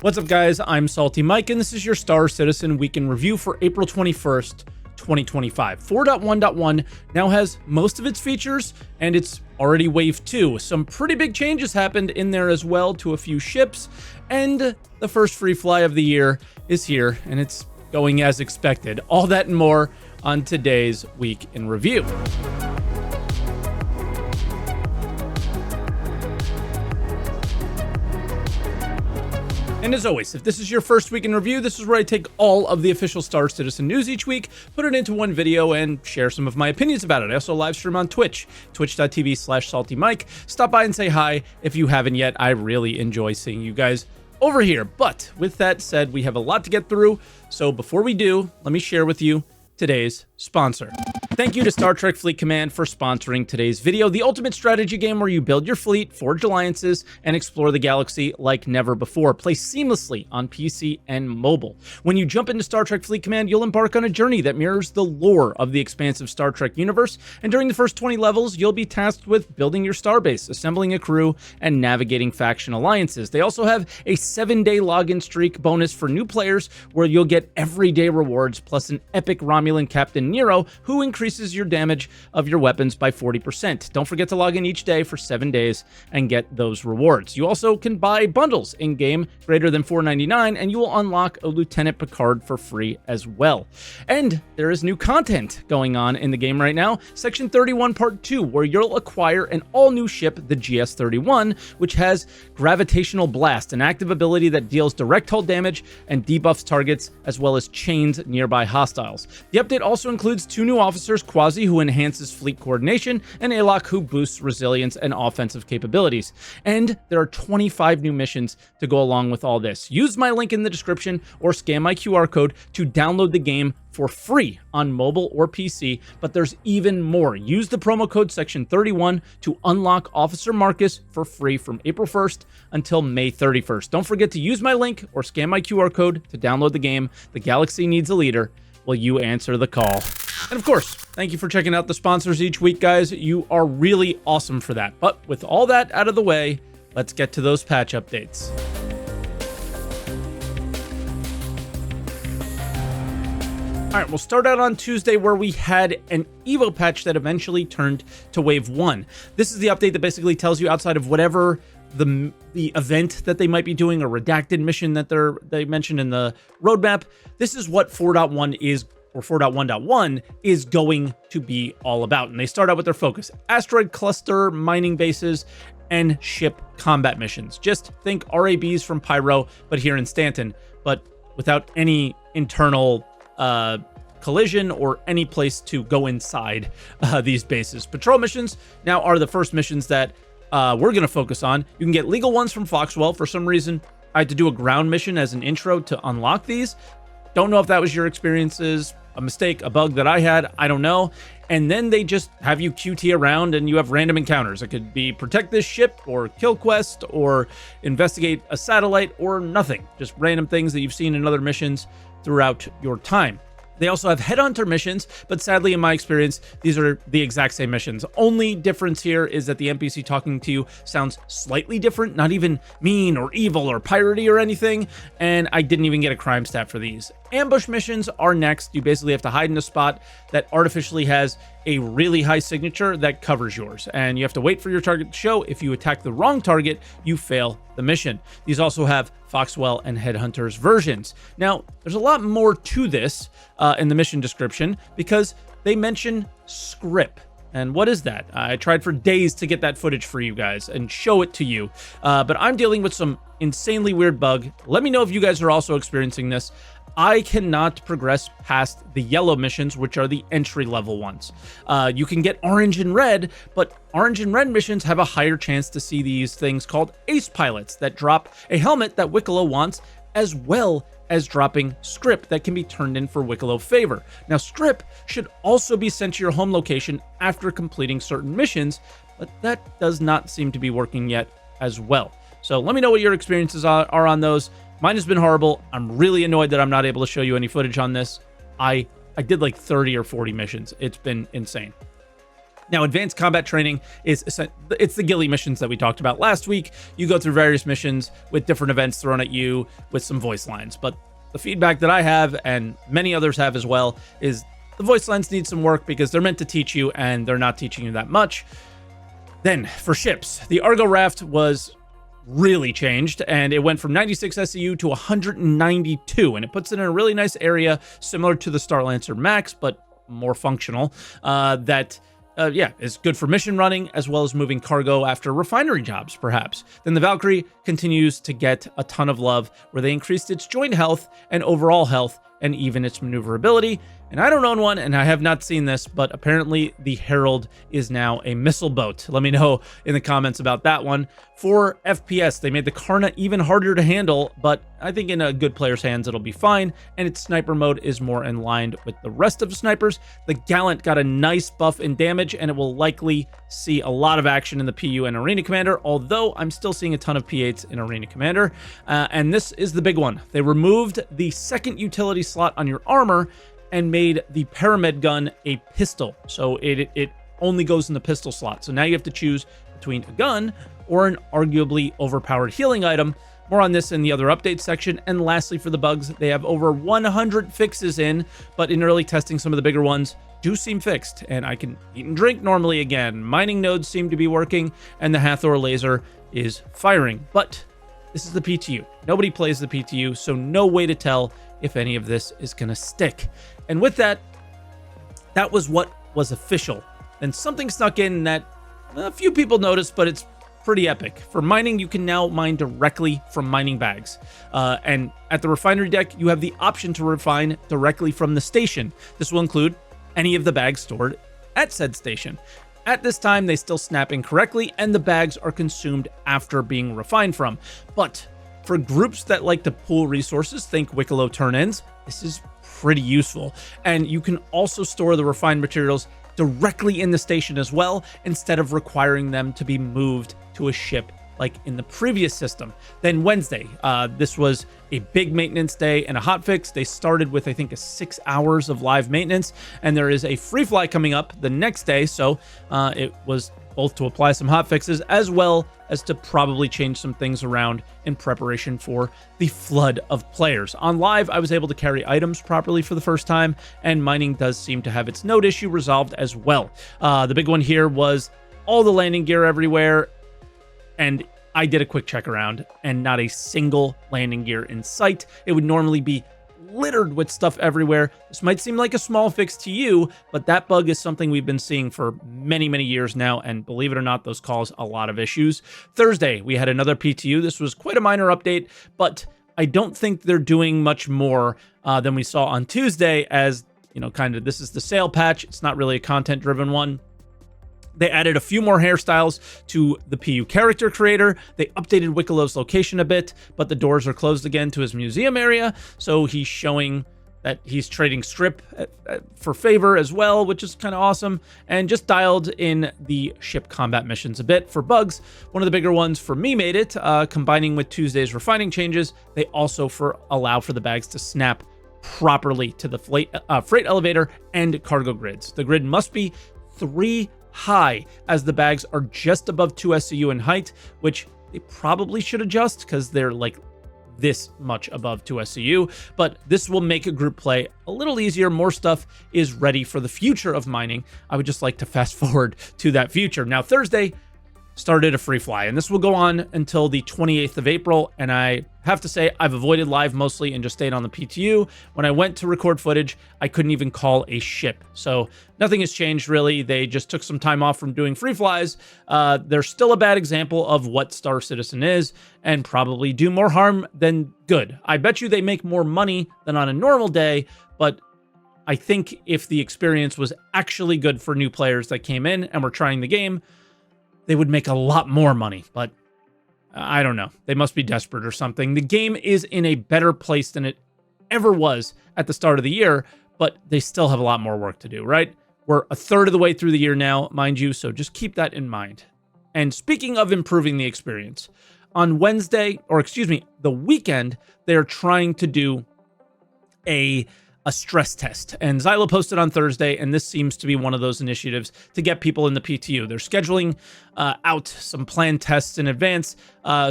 What's up, guys? I'm SaltEMike, and this is your Star Citizen Week in Review for April 21st, 2025. 4.1.1 now has most of its features, and it's already Wave 2. Some pretty big changes happened in there as well to a few ships, and the first free fly of the year is here, and it's going as expected. All that and more on today's Week in Review. And as always, if this is your first week in review, this is where I take all of the official Star Citizen news each week, put it into one video, and share some of my opinions about it. I also live stream on Twitch, twitch.tv/SaltEMike. Stop by and say hi if you haven't yet. I really enjoy seeing you guys over here. But with that said, we have a lot to get through. So before we do, let me share with you today's sponsor. Thank you to Star Trek Fleet Command for sponsoring today's video, the ultimate strategy game where you build your fleet, forge alliances, and explore the galaxy like never before. Play seamlessly on PC and mobile. When you jump into Star Trek Fleet Command, you'll embark on a journey that mirrors the lore of the expansive Star Trek universe, and during the first 20 levels, you'll be tasked with building your starbase, assembling a crew, and navigating faction alliances. They also have a 7-day login streak bonus for new players where you'll get everyday rewards, plus an epic Romulan Captain Nero, who increases your damage of your weapons by 40%. Don't forget to log in each day for 7 days and get those rewards. You also can buy bundles in-game greater than $4.99, and you will unlock a Lieutenant Picard for free as well. And there is new content going on in the game right now. Section 31 Part 2, where you'll acquire an all-new ship, the GS-31, which has Gravitational Blast, an active ability that deals direct hull damage and debuffs targets, as well as chains nearby hostiles. The update also includes 2 new officers, Quasi, who enhances fleet coordination, and Alok, who boosts resilience and offensive capabilities. And there are 25 new missions to go along with all this. Use my link in the description or scan my QR code to download the game for free on mobile or PC, but there's even more. Use the promo code section 31 to unlock Officer Marcus for free from April 1st until May 31st. Don't forget to use my link or scan my QR code to download the game. The galaxy needs a leader. Will you answer the call? And of course, thank you for checking out the sponsors each week, guys. You are really awesome for that. But with all that out of the way, let's get to those patch updates. All right, we'll start out on Tuesday, where we had an Evo patch that eventually turned to Wave 1. This is the update that basically tells you, outside of whatever the event that they might be doing, a redacted mission that they mentioned in the roadmap, this is what 4.1 is, or 4.1.1 is going to be all about. And they start out with their focus: asteroid cluster, mining bases, and ship combat missions. Just think RABs from Pyro, but here in Stanton, but without any internal collision or any place to go inside these bases. Patrol missions now are the first missions that we're going to focus on. You can get legal ones from Foxwell. For some reason, I had to do a ground mission as an intro to unlock these. Don't know if that was your experiences, a mistake, a bug that I had, I don't know. And then they just have you QT around and you have random encounters. It could be protect this ship, or kill quest, or investigate a satellite, or nothing. Just random things that you've seen in other missions throughout your time. They also have headhunter missions, but sadly, in my experience, these are the exact same missions. Only difference here is that the NPC talking to you sounds slightly different, not even mean or evil or piratey or anything, and I didn't even get a crime stat for these. Ambush missions are next. You basically have to hide in a spot that artificially has a really high signature that covers yours, and you have to wait for your target to show. If you attack the wrong target, you fail the mission. These also have Foxwell and Headhunters versions. Now, there's a lot more to this in the mission description, because they mention script. And what is that? I tried for days to get that footage for you guys and show it to you, but I'm dealing with some insanely weird bug. Let me know if you guys are also experiencing this. I cannot progress past the yellow missions, which are the entry-level ones. You can get orange and red, but orange and red missions have a higher chance to see these things called ace pilots that drop a helmet that Wicklow wants, as well as dropping script that can be turned in for Wicklow favor. Now, script should also be sent to your home location after completing certain missions, but that does not seem to be working yet as well. So let me know what your experiences are on those. Mine has been horrible. I'm really annoyed that I'm not able to show you any footage on this. I did like 30 or 40 missions. It's been insane. Now, advanced combat training it's the ghillie missions that we talked about last week. You go through various missions with different events thrown at you with some voice lines. But the feedback that I have, and many others have as well, is the voice lines need some work because they're meant to teach you and they're not teaching you that much. Then for ships, the Argo Raft was really changed, and it went from 96 SEU to 192, and it puts it in a really nice area similar to the Starlancer Max, but more functional. Is good for mission running as well as moving cargo after refinery jobs, perhaps. Then the Valkyrie continues to get a ton of love, where they increased its joint health and overall health and even its maneuverability. And I don't own one, and I have not seen this, but apparently the Herald is now a missile boat. Let me know in the comments about that one. For FPS, they made the Karna even harder to handle, but I think in a good player's hands, it'll be fine, and its sniper mode is more in line with the rest of the snipers. The Gallant got a nice buff in damage, and it will likely see a lot of action in the PU and Arena Commander, although I'm still seeing a ton of P8s in Arena Commander. And this is the big one. They removed the second utility slot on your armor and made the Pyramid gun a pistol. So it only goes in the pistol slot. So now you have to choose between a gun or an arguably overpowered healing item. More on this in the other updates section. And lastly, for the bugs, they have over 100 fixes in, but in early testing, some of the bigger ones do seem fixed, and I can eat and drink normally again. Mining nodes seem to be working, and the Hathor laser is firing. But this is the PTU. Nobody plays the PTU, so no way to tell if any of this is going to stick. And with that, that was what was official. And something snuck in that a few people noticed, but it's pretty epic. For mining, you can now mine directly from mining bags. And at the refinery deck, you have the option to refine directly from the station. This will include any of the bags stored at said station. At this time, they still snap incorrectly, and the bags are consumed after being refined from. But for groups that like to pool resources, think Wicklow turn-ins, this is pretty useful. And you can also store the refined materials directly in the station as well, instead of requiring them to be moved to a ship like in the previous system. Then Wednesday, this was a big maintenance day and a hotfix. They started with, I think, 6 hours of live maintenance, and there is a free fly coming up the next day. So it was both to apply some hotfixes as well as to probably change some things around in preparation for the flood of players. On live, I was able to carry items properly for the first time, and mining does seem to have its node issue resolved as well. The big one here was all the landing gear everywhere, and I did a quick check around, and not a single landing gear in sight. It would normally be littered with stuff everywhere. This might seem like a small fix to you, but that bug is something we've been seeing for many, many years now, and believe it or not, those cause a lot of issues. Thursday, we had another PTU. This was quite a minor update, but I don't think they're doing much more than we saw on Tuesday, as, you know, kind of this is the sale patch. It's not really a content-driven one. They added a few more hairstyles to the PU character creator. They updated Wicklow's location a bit, but the doors are closed again to his museum area. So he's showing that he's trading strip for favor as well, which is kind of awesome. And just dialed in the ship combat missions a bit. For bugs, one of the bigger ones for me made it, combining with Tuesday's refining changes. They also allow for the bags to snap properly to the freight elevator and cargo grids. The grid must be 3 high, as the bags are just above 2 SCU in height, which they probably should adjust because they're like this much above 2 SCU, but this will make a group play a little easier. More stuff is ready for the future of mining. I would just like to fast forward to that future. Now, Thursday started a free fly, and this will go on until the 28th of April, and I have to say I've avoided live mostly and just stayed on the PTU. When I went to record footage, I couldn't even call a ship, so nothing has changed really. They just took some time off from doing free flies. They're still a bad example of what Star Citizen is, and probably do more harm than good. I bet you they make more money than on a normal day, but I think if the experience was actually good for new players that came in and were trying the game, they would make a lot more money, but I don't know. They must be desperate or something. The game is in a better place than it ever was at the start of the year, but they still have a lot more work to do, right? We're a third of the way through the year now, mind you, so just keep that in mind. And speaking of improving the experience, on Wednesday, or excuse me, the weekend, they're trying to do a a stress test. And Xylo posted on Thursday, and this seems to be one of those initiatives to get people in the PTU. They're scheduling out some planned tests in advance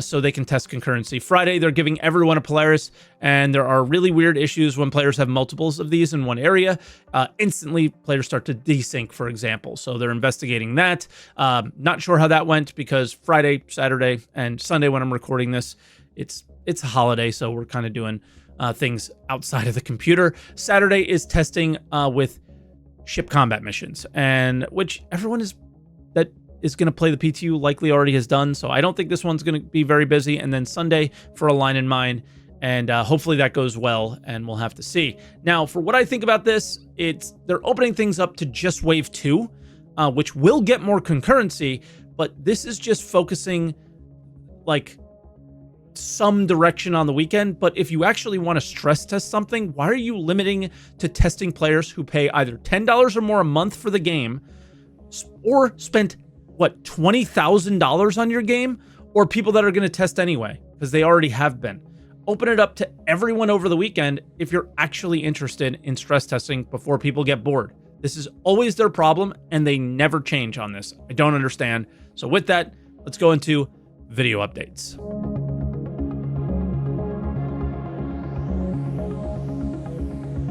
so they can test concurrency. Friday, they're giving everyone a Polaris, and there are really weird issues when players have multiples of these in one area. Instantly, players start to desync, for example. So they're investigating that. Not sure how that went because Friday, Saturday, and Sunday when I'm recording this, it's a holiday, so we're kind of doing things outside of the computer. Saturday is testing with ship combat missions, and which everyone that is going to play the PTU likely already has done. So I don't think this one's going to be very busy. And then Sunday for a line in mind, and hopefully that goes well, and we'll have to see. Now, for what I think about this, they're opening things up to just Wave 2, which will get more concurrency, but this is just focusing like some direction on the weekend. But if you actually want to stress test something, why are you limiting to testing players who pay either $10 or more a month for the game, or spent $20,000 on your game, or people that are going to test anyway because they already have been? Open it up to everyone over the weekend if you're actually interested in stress testing before people get bored. This is always their problem, and they never change on this. I don't understand. So with that, let's go into video updates.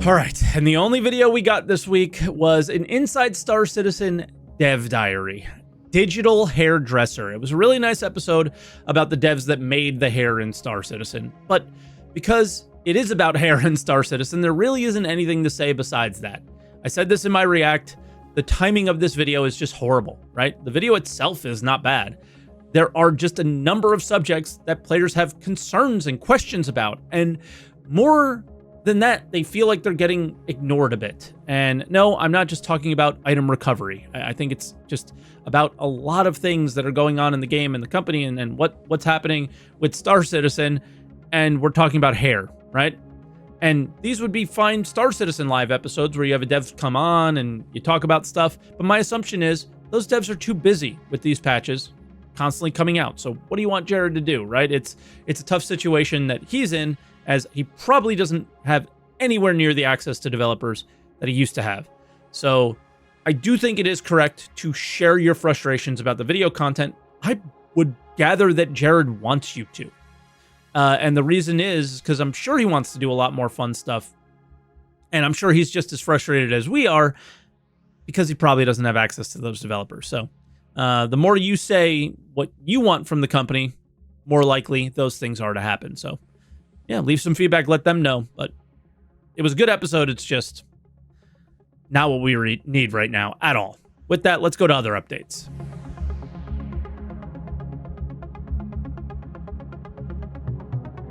All right, and the only video we got this week was an Inside Star Citizen dev diary. Digital hairdresser. It was a really nice episode about the devs that made the hair in Star Citizen. But because it is about hair in Star Citizen, there really isn't anything to say besides that. I said this in my React. The timing of this video is just horrible, right? The video itself is not bad. There are just a number of subjects that players have concerns and questions about. And more than that, they feel like they're getting ignored a bit. And no, I'm not just talking about item recovery. I think it's just about a lot of things that are going on in the game and the company and what's happening with Star Citizen. And we're talking about hair, right? And these would be fine Star Citizen live episodes where you have a dev come on and you talk about stuff. But my assumption is those devs are too busy with these patches constantly coming out. So what do you want Jared to do, right? It's a tough situation that he's in, as he probably doesn't have anywhere near the access to developers that he used to have. So I do think it is correct to share your frustrations about the video content. I would gather that Jared wants you to. And the reason is because I'm sure he wants to do a lot more fun stuff. And I'm sure he's just as frustrated as we are because he probably doesn't have access to those developers. So the more you say what you want from the company, more likely those things are to happen. So yeah, leave some feedback, let them know. But it was a good episode. It's just not what we need right now at all. With that, let's go to other updates.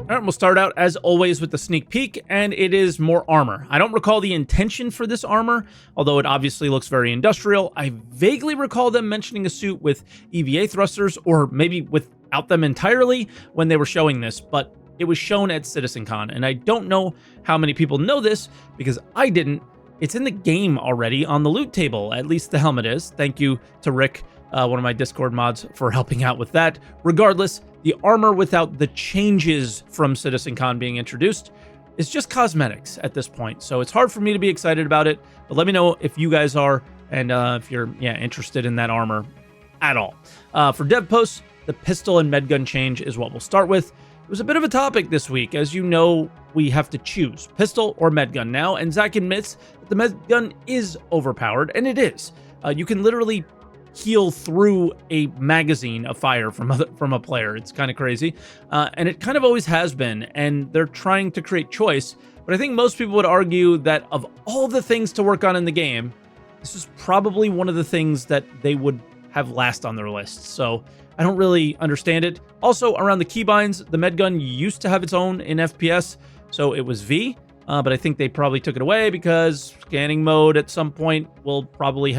All right, we'll start out, as always, with the sneak peek, and it is more armor. I don't recall the intention for this armor, although it obviously looks very industrial. I vaguely recall them mentioning a suit with EVA thrusters, or maybe without them entirely when they were showing this, but it was shown at CitizenCon, and I don't know how many people know this, because I didn't. It's in the game already on the loot table, at least the helmet is. Thank you to Rick, one of my Discord mods, for helping out with that. Regardless, the armor without the changes from CitizenCon being introduced is just cosmetics at this point, so it's hard for me to be excited about it, but let me know if you guys are, and if you're interested in that armor at all. For dev posts, the pistol and medgun change is what we'll start with. It was a bit of a topic this week. As you know, we have to choose pistol or medgun now, and Zach admits that the medgun is overpowered, and it is. You can literally heal through a magazine of fire from a player. It's kind of crazy, and it kind of always has been, and they're trying to create choice. But I think most people would argue that of all the things to work on in the game, this is probably one of the things that they would have last on their list. So I don't really understand it. Also, around the keybinds, the medgun used to have its own in FPS, so it was V, but I think they probably took it away because scanning mode at some point they'll probably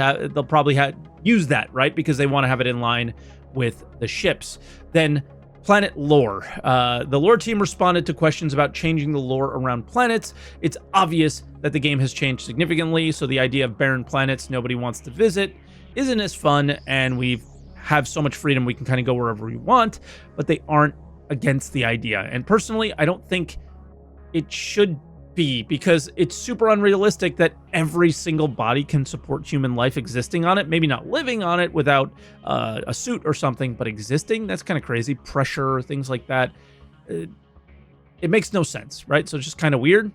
use that, right? Because they want to have it in line with the ships. Then planet lore. The lore team responded to questions about changing the lore around planets. It's obvious that the game has changed significantly, so the idea of barren planets nobody wants to visit isn't as fun, and we have so much freedom we can kind of go wherever we want, but they aren't against the idea. And personally, I don't think it should be, because it's super unrealistic that every single body can support human life existing on it. Maybe not living on it without a suit or something, but existing, that's kind of crazy. Pressure, things like that. It makes no sense, right? So it's just kind of weird.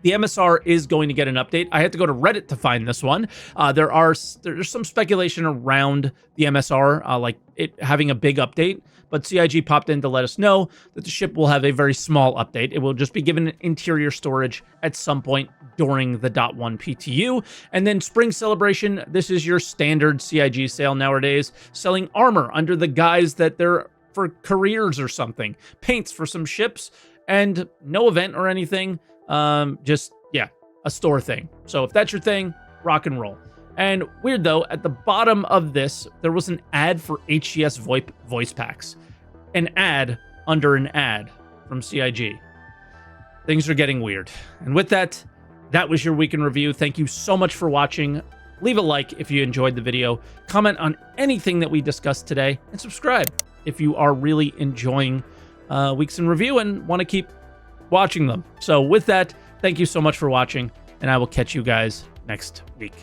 The MSR is going to get an update. I had to go to Reddit to find this one. There's some speculation around the MSR, like it having a big update, but CIG popped in to let us know that the ship will have a very small update. It will just be given interior storage at some point during the .1 PTU. And then Spring Celebration, this is your standard CIG sale nowadays, selling armor under the guise that they're for careers or something, paints for some ships, and no event or anything. Just, yeah, a store thing. So if that's your thing, rock and roll. And weird though, at the bottom of this, there was an ad for HCS VoIP voice packs. An ad under an ad from CIG. Things are getting weird. And with that, that was your week in review. Thank you so much for watching. Leave a like if you enjoyed the video. Comment on anything that we discussed today. And subscribe if you are really enjoying weeks in review and want to keep watching them. So with that, thank you so much for watching, and I will catch you guys next week.